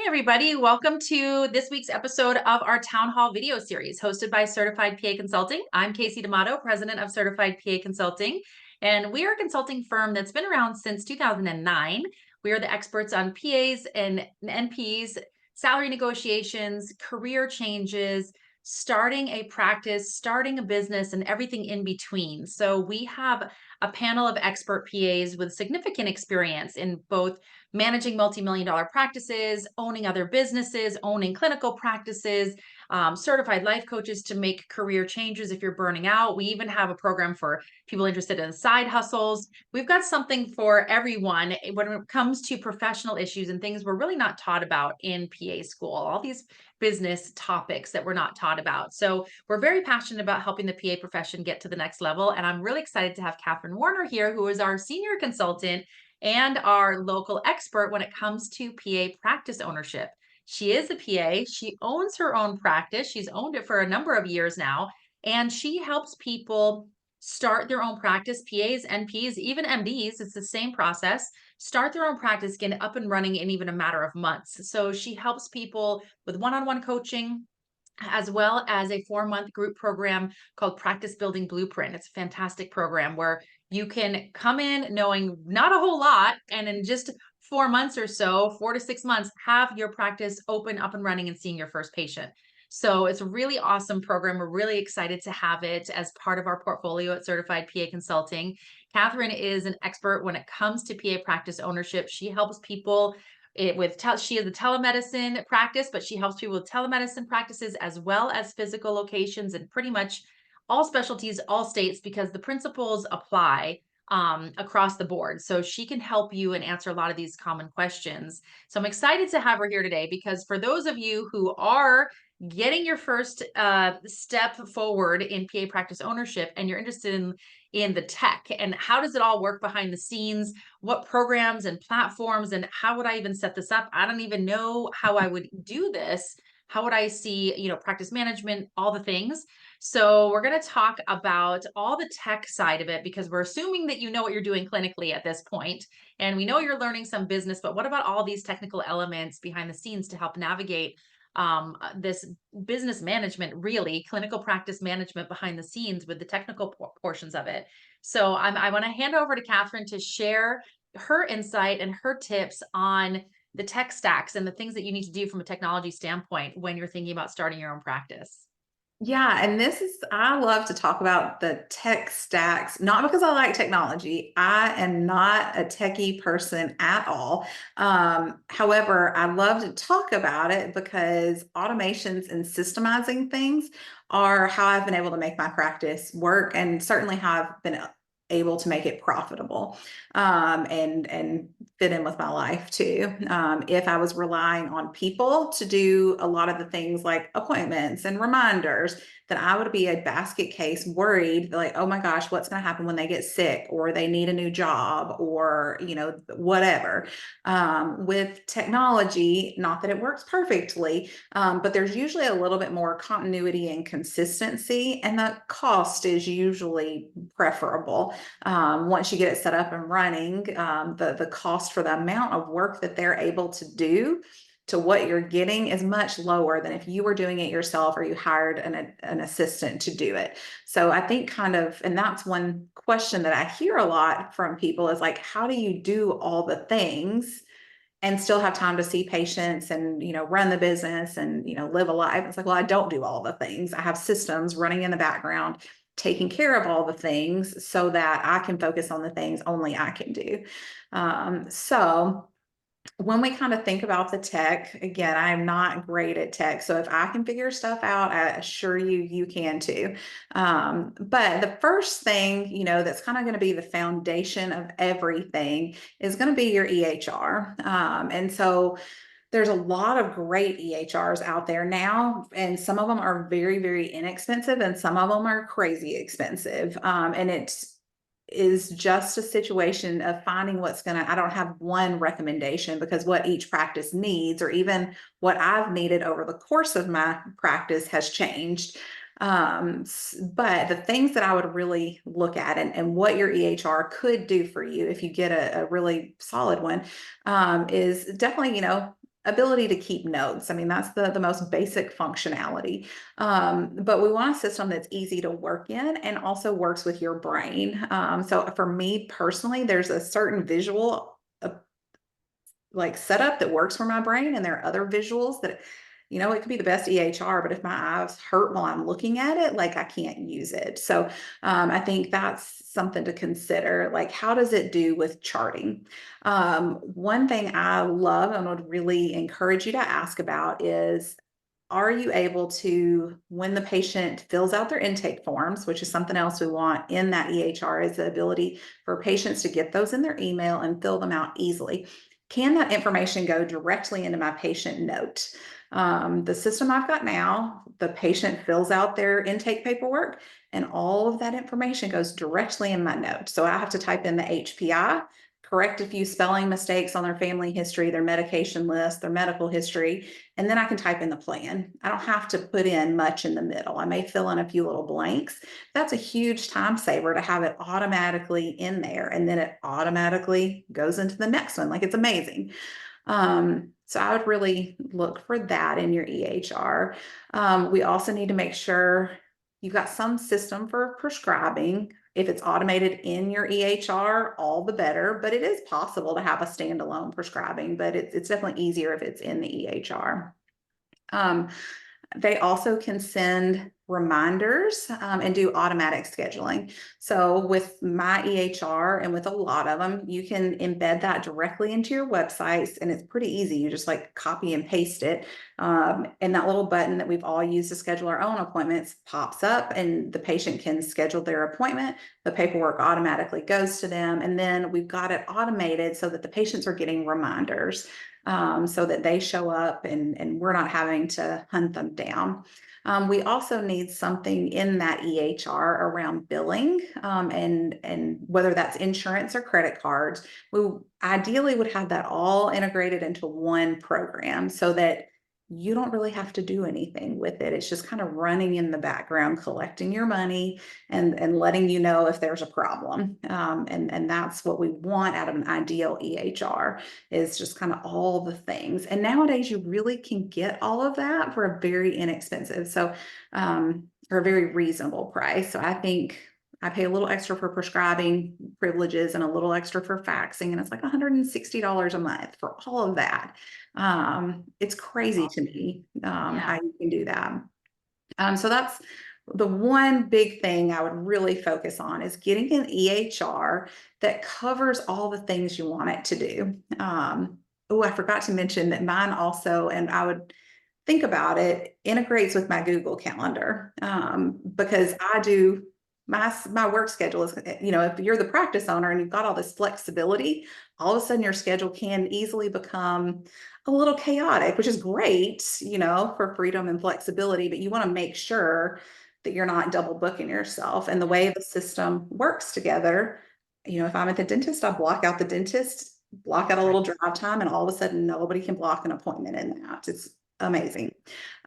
everybody. Welcome to this week's episode of our Town Hall video series hosted by Certified PA Consulting. I'm Casey D'Amato, president of Certified PA Consulting, and we are a consulting firm that's been around since 2009. We are the experts on PAs and NPs, salary negotiations, career changes, starting a practice, starting a business, and everything in between. So we have a panel of expert PAs with significant experience in both managing multi-million-dollar practices, owning other businesses, owning clinical practices, certified life coaches to make career changes if you're burning out. We even have a program for people interested in side hustles. We've got something for everyone when it comes to professional issues and things we're really not taught about in PA school, all these business topics that we're not taught about. So we're very passionate about helping the PA profession get to the next level. And I'm really excited to have Catherine Warner here, who is our senior consultant and our local expert when it comes to PA practice ownership. She is a PA. She owns her own practice. She's owned it for a number of years now, and she helps people start their own practice, PAs, NPs, even MDs. It's the same process. Start their own practice, get up and running in even a matter of months. So she helps people with one-on-one coaching, as well as a 4-month group program called Practice Building Blueprint. It's a fantastic program where you can come in knowing not a whole lot, and in just 4 months or so, 4 to 6 months, have your practice open, up and running, and seeing your first patient. So it's a really awesome program. We're really excited to have it as part of our portfolio at Certified PA Consulting. Catherine is an expert when it comes to PA practice ownership. She helps people she is a telemedicine practice, but she helps people with telemedicine practices as well as physical locations and pretty much all specialties, all states, because the principles apply across the board. So she can help you and answer a lot of these common questions. So I'm excited to have her here today because for those of you who are getting your first step forward in PA practice ownership and you're interested in the tech and how does it all work behind the scenes, what programs and platforms, and how would I even set this up? I don't even know how I would do this. How would I see, practice management, all the things. So we're going to talk about all the tech side of it because we're assuming that you know what you're doing clinically at this point, and we know you're learning some business, but what about all these technical elements behind the scenes to help navigate this business management, really clinical practice management behind the scenes with the technical portions of it. So I want to hand over to Catherine to share her insight and her tips on the tech stacks and the things that you need to do from a technology standpoint when you're thinking about starting your own practice. Yeah, and I love to talk about the tech stacks, not because I like technology. I am not a techie person at all. However, I love to talk about it because automations and systemizing things are how I've been able to make my practice work and certainly how I've been able to make it profitable and fit in with my life too. If I was relying on people to do a lot of the things like appointments and reminders, then I would be a basket case worried like, oh my gosh, what's going to happen when they get sick or they need a new job or, whatever. With technology, not that it works perfectly, but there's usually a little bit more continuity and consistency, and the cost is usually preferable. Once you get it set up and running, the cost for the amount of work that they're able to do to what you're getting is much lower than if you were doing it yourself or you hired an assistant to do it. So I think and that's one question that I hear a lot from people is like, how do you do all the things and still have time to see patients and, run the business and, live a life? It's like, well, I don't do all the things. I have systems running in the background taking care of all the things so that I can focus on the things only I can do. So when we kind of think about the tech, again, I'm not great at tech. So if I can figure stuff out, I assure you can too. But the first thing, that's kind of going to be the foundation of everything is going to be your EHR. And so there's a lot of great EHRs out there now, and some of them are very, very inexpensive, and some of them are crazy expensive. And it is just a situation of finding I don't have one recommendation because what each practice needs, or even what I've needed over the course of my practice, has changed. But the things that I would really look at and what your EHR could do for you if you get a really solid one, is definitely, ability to keep notes. I mean, that's the most basic functionality. But we want a system that's easy to work in and also works with your brain. So for me personally, there's a certain visual like setup that works for my brain, and there are other visuals that, it could be the best EHR, but if my eyes hurt while I'm looking at it, like I can't use it. So I think that's something to consider. Like, how does it do with charting? One thing I love and would really encourage you to ask about is, are you able to, when the patient fills out their intake forms, which is something else we want in that EHR, is the ability for patients to get those in their email and fill them out easily. Can that information go directly into my patient note? The system I've got now, the patient fills out their intake paperwork and all of that information goes directly in my note. So I have to type in the HPI, correct a few spelling mistakes on their family history, their medication list, their medical history, and then I can type in the plan. I don't have to put in much in the middle. I may fill in a few little blanks. That's a huge time saver to have it automatically in there, and then it automatically goes into the next one. Like, it's amazing. So I would really look for that in your EHR. We also need to make sure you've got some system for prescribing. If it's automated in your EHR, all the better, but it is possible to have a standalone prescribing, but it's definitely easier if it's in the EHR. They also can send reminders and do automatic scheduling. So with my EHR and with a lot of them, you can embed that directly into your websites, and it's pretty easy. You just like copy and paste it. And that little button that we've all used to schedule our own appointments pops up, and the patient can schedule their appointment. The paperwork automatically goes to them. And then we've got it automated so that the patients are getting reminders. So that they show up and we're not having to hunt them down. We also need something in that EHR around billing, and whether that's insurance or credit cards. We ideally would have that all integrated into one program so that you don't really have to do anything with it. It's just kind of running in the background, collecting your money and letting you know if there's a problem. And that's what we want out of an ideal EHR, is just kind of all the things. And nowadays you really can get all of that for a very inexpensive, or a very reasonable price. So I think I pay a little extra for prescribing privileges and a little extra for faxing, and it's like $160 a month for all of that. It's crazy to me how you can do that. So that's the one big thing I would really focus on, is getting an EHR that covers all the things you want it to do. Oh, I forgot to mention that mine also, and I would think about it, integrates with my Google Calendar, because I do my work schedule is, if you're the practice owner and you've got all this flexibility, all of a sudden your schedule can easily become a little chaotic, which is great, for freedom and flexibility, but you want to make sure that you're not double booking yourself. And the way the system works together, if I'm at the dentist, I block out the dentist, block out a little drive time, and all of a sudden nobody can block an appointment in that. It's amazing.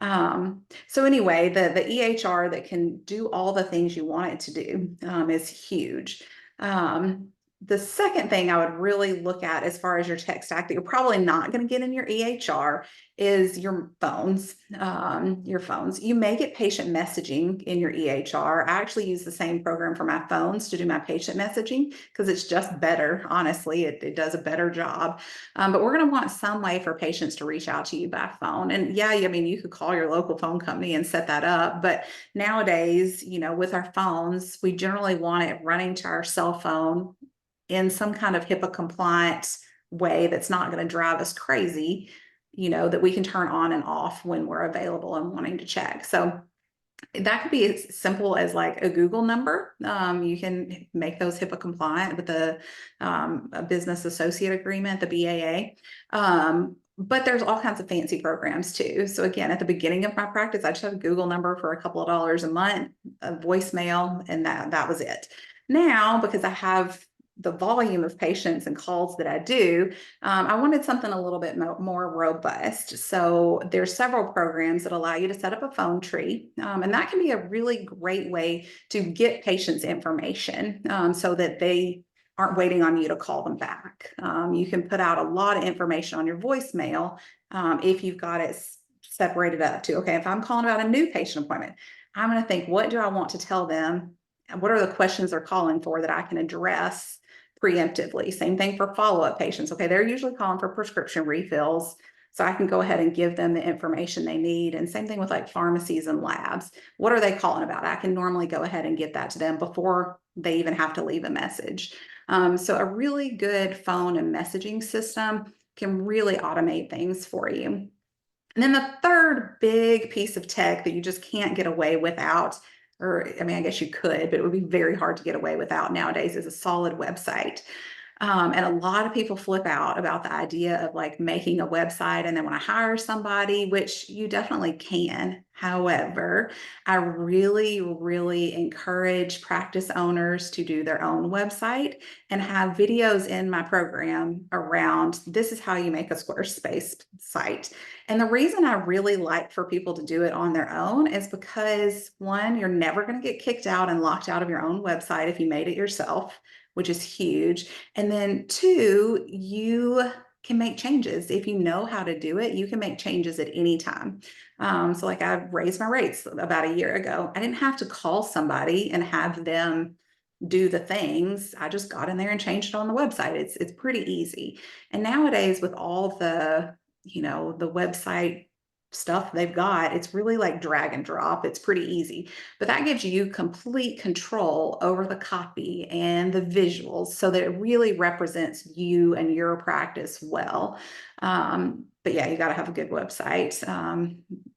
So anyway, the EHR that can do all the things you want it to do is huge. The second thing I would really look at as far as your tech stack that you're probably not going to get in your EHR is your phones. You may get patient messaging in your EHR. I actually use the same program for my phones to do my patient messaging because it's just better. Honestly, it does a better job. But we're going to want some way for patients to reach out to you by phone. And yeah, I mean, you could call your local phone company and set that up. But nowadays, with our phones, we generally want it running to our cell phone in some kind of HIPAA compliant way that's not going to drive us crazy, that we can turn on and off when we're available and wanting to check. So that could be as simple as like a Google number. You can make those HIPAA compliant with a business associate agreement, the BAA. But there's all kinds of fancy programs too. So again, at the beginning of my practice, I just had a Google number for a couple of dollars a month, a voicemail, and that was it. Now, because I have the volume of patients and calls that I do, I wanted something a little bit more robust. So there's several programs that allow you to set up a phone tree, and that can be a really great way to get patients information so that they aren't waiting on you to call them back. You can put out a lot of information on your voicemail if you've got it separated up to, okay, if I'm calling about a new patient appointment, I'm going to think, what do I want to tell them? What are the questions they're calling for that I can address preemptively? Same thing for follow-up patients. Okay, they're usually calling for prescription refills. So I can go ahead and give them the information they need. And same thing with like pharmacies and labs. What are they calling about? I can normally go ahead and get that to them before they even have to leave a message. So a really good phone and messaging system can really automate things for you. And then the third big piece of tech that you just can't get away without, or I mean, I guess you could, but it would be very hard to get away without nowadays, is a solid website. And a lot of people flip out about the idea of like making a website and then when I hire somebody, which you definitely can. However, I really, really encourage practice owners to do their own website and have videos in my program around this is how you make a Squarespace site. And the reason I really like for people to do it on their own is because one, you're never going to get kicked out and locked out of your own website if you made it yourself, which is huge. And then two, you can make changes. If you know how to do it, you can make changes at any time. So like I raised my rates about a year ago. I didn't have to call somebody and have them do the things. I just got in there and changed it on the website. It's pretty easy. And nowadays with all the, the website stuff they've got, it's really like drag and drop. It's pretty easy, but that gives you complete control over the copy and the visuals so that it really represents you and your practice well. But yeah, you got to have a good website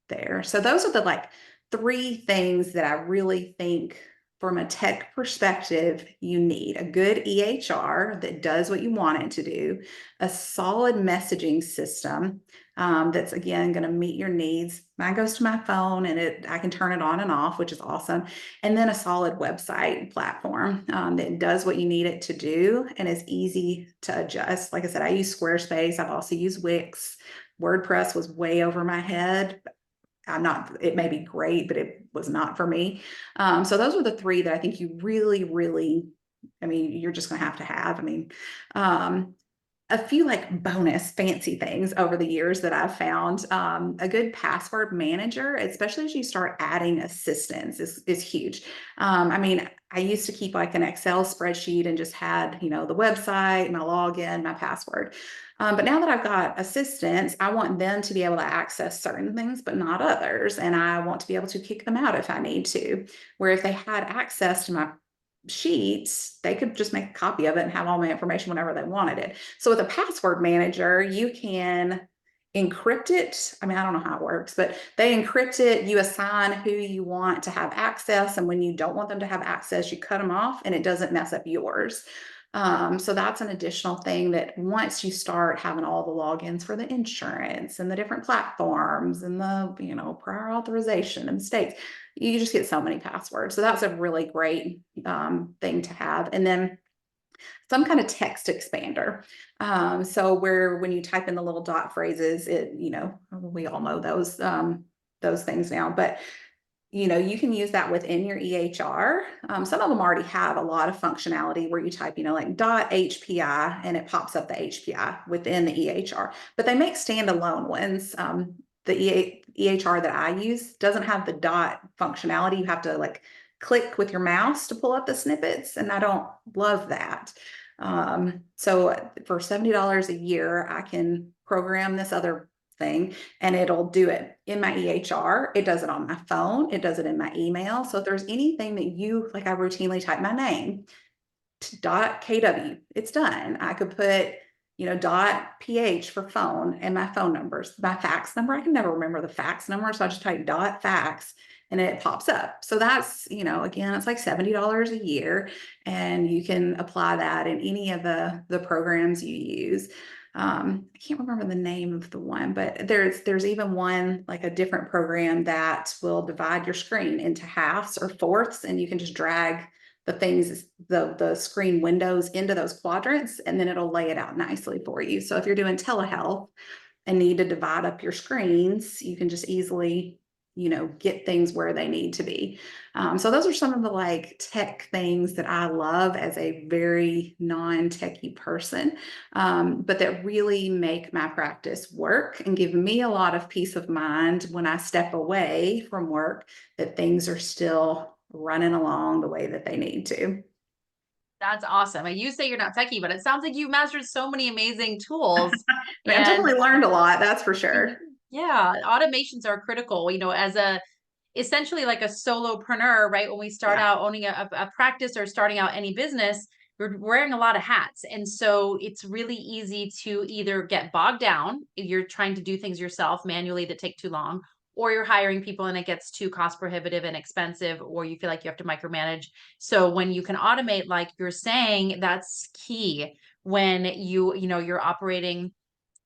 there. So those are the like three things that I really think from a tech perspective, you need a good EHR that does what you want it to do, a solid messaging system that's again going to meet your needs. Mine goes to my phone and I can turn it on and off, which is awesome. And then a solid website platform that does what you need it to do and is easy to adjust. Like I said, I use Squarespace. I've also used Wix. WordPress was way over my head. It may be great, but it was not for me. So those are the three that I think you really, really, I mean, you're just going to have. I mean, a few like bonus fancy things over the years that I've found. A good password manager, especially as you start adding assistants, is huge. I mean, I used to keep like an Excel spreadsheet and just had, the website, my login, my password. But now that I've got assistants, I want them to be able to access certain things, but not others. And I want to be able to kick them out if I need to. Where if they had access to my sheets, they could just make a copy of it and have all my information whenever they wanted it. So with a password manager, you can encrypt it. I mean, I don't know how it works, but they encrypt it. You assign who you want to have access. And when you don't want them to have access, you cut them off and it doesn't mess up yours. So that's an additional thing that once you start having all the logins for the insurance and the different platforms and the, prior authorization and mistakes, you just get so many passwords. So that's a really great thing to have. And then some kind of text expander. So when you type in the little dot phrases, we all know those things now, but you can use that within your EHR. Some of them already have a lot of functionality where you type, like .hpi and it pops up the HPI within the EHR, but they make standalone ones. The EHR that I use doesn't have the dot functionality. You have to like click with your mouse to pull up the snippets, and I don't love that. So for $70 a year, I can program this other thing and it'll do it in my EHR. It does it on my phone. It does it in my email. So if there's anything that like I routinely type my name .kw, it's done. I could put, .ph for phone and my phone numbers, my fax number. I can never remember the fax number. So I just type .fax and it pops up. So that's, again, it's like $70 a year and you can apply that in any of the programs you use. I can't remember the name of the one, but there's even one, like a different program that will divide your screen into halves or fourths, and you can just drag the things, the screen windows into those quadrants, and then it'll lay it out nicely for you. So if you're doing telehealth and need to divide up your screens, you can just easily get things where they need to be. So those are some of the like tech things that I love as a very non-techie person, but that really make my practice work and give me a lot of peace of mind when I step away from work, that things are still running along the way that they need to. That's awesome. And you say you're not techie, but it sounds like you've mastered so many amazing tools. I've And definitely learned a lot, that's for sure. yeah, automations are critical, as a essentially like a solopreneur, right? When we start Yeah. out owning a practice or starting out any business, you're wearing a lot of hats. And so it's really easy to either get bogged down if you're trying to do things yourself manually that take too long, or you're hiring people and it gets too cost prohibitive and expensive, or you feel like you have to micromanage. So when you can automate, like you're saying, that's key when you're operating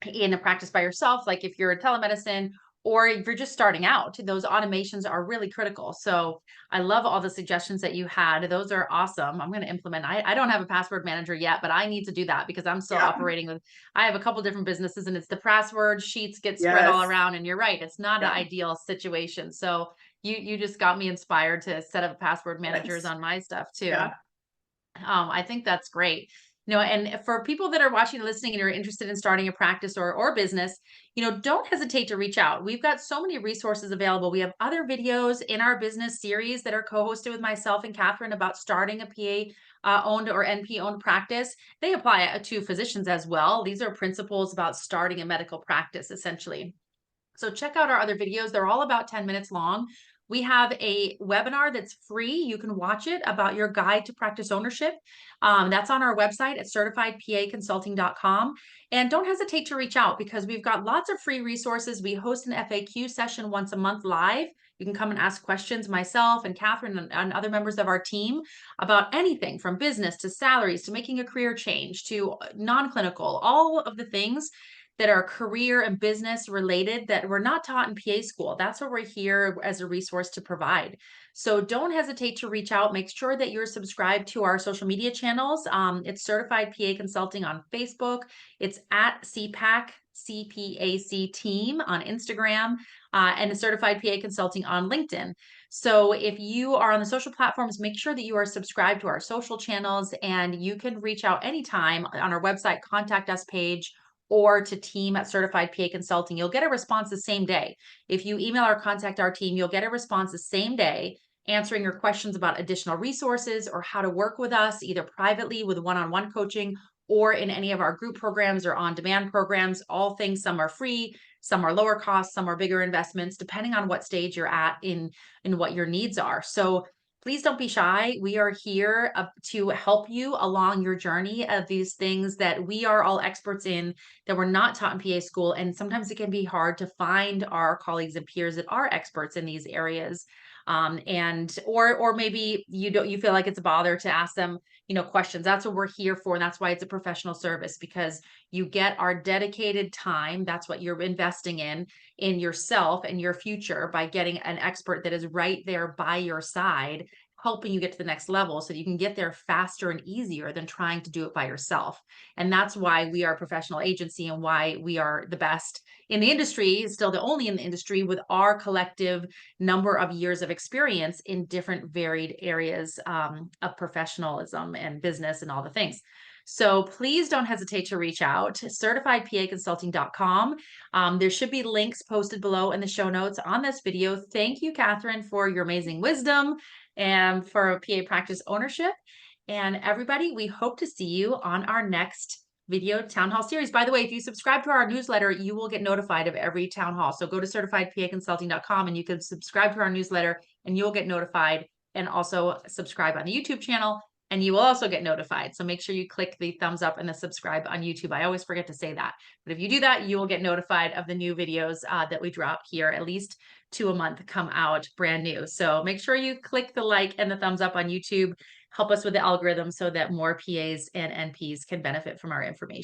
in a practice by yourself, like if you're a telemedicine or if you're just starting out, those automations are really critical. So I love all the suggestions that you had. Those are awesome. I'm going to implement. I don't have a password manager yet, but I need to do that because I'm still Yeah. operating with, I have a couple different businesses and it's the password sheets get spread all Yes. around. And you're right. It's not an Yeah. ideal situation. So you just got me inspired to set up password managers Thanks. on my stuff too. Yeah. I think that's great. And for people that are watching and listening and are interested in starting a practice or business, don't hesitate to reach out. We've got so many resources available. We have other videos in our business series that are co-hosted with myself and Catherine about starting a PA owned or NP owned practice. They apply to physicians as well. These are principles about starting a medical practice, essentially. So check out our other videos. They're all about 10 minutes long. We have a webinar that's free. You can watch it about your guide to practice ownership. That's on our website at certifiedpaconsulting.com. And don't hesitate to reach out because we've got lots of free resources. We host an FAQ session once a month live. You can come and ask questions, myself and Catherine and other members of our team, about anything from business to salaries to making a career change to non-clinical, all of the things that are career and business related that we're not taught in PA school. That's what we're here as a resource to provide. So don't hesitate to reach out. Make sure that you're subscribed to our social media channels. It's Certified PA Consulting on Facebook. It's at CPAC, CPAC team on Instagram, and Certified PA Consulting on LinkedIn. So if you are on the social platforms, make sure that you are subscribed to our social channels and you can reach out anytime on our website, contact us page, or to team at Certified PA Consulting. You'll get a response the same day. If you email or contact our team, you'll get a response the same day answering your questions about additional resources or how to work with us, either privately with one-on-one coaching or in any of our group programs or on-demand programs. All things, some are free, some are lower cost, some are bigger investments, depending on what stage you're at in what your needs are. So please don't be shy. We are here to help you along your journey of these things that we are all experts in that we're not taught in PA school. And sometimes it can be hard to find our colleagues and peers that are experts in these areas. Or maybe you feel like it's a bother to ask them, questions. That's what we're here for. And that's why it's a professional service, because you get our dedicated time. That's what you're investing in yourself and your future by getting an expert that is right there by your side, helping you get to the next level so that you can get there faster and easier than trying to do it by yourself. And that's why we are a professional agency and why we are the best in the industry, still the only in the industry with our collective number of years of experience in different varied areas of professionalism and business and all the things. So please don't hesitate to reach out, certifiedpaconsulting.com. There should be links posted below in the show notes on this video. Thank you, Catherine, for your amazing wisdom and for PA practice ownership. And everybody, we hope to see you on our next video town hall series. By the way, if you subscribe to our newsletter, you will get notified of every town hall. So go to certifiedpaconsulting.com and you can subscribe to our newsletter and you'll get notified, and also subscribe on the YouTube channel and you will also get notified. So make sure you click the thumbs up and the subscribe on YouTube. I always forget to say that, but if you do that, you will get notified of the new videos that we drop here. At least 2 a month come out brand new. So make sure you click the like and the thumbs up on YouTube. Help us with the algorithm so that more PAs and NPs can benefit from our information.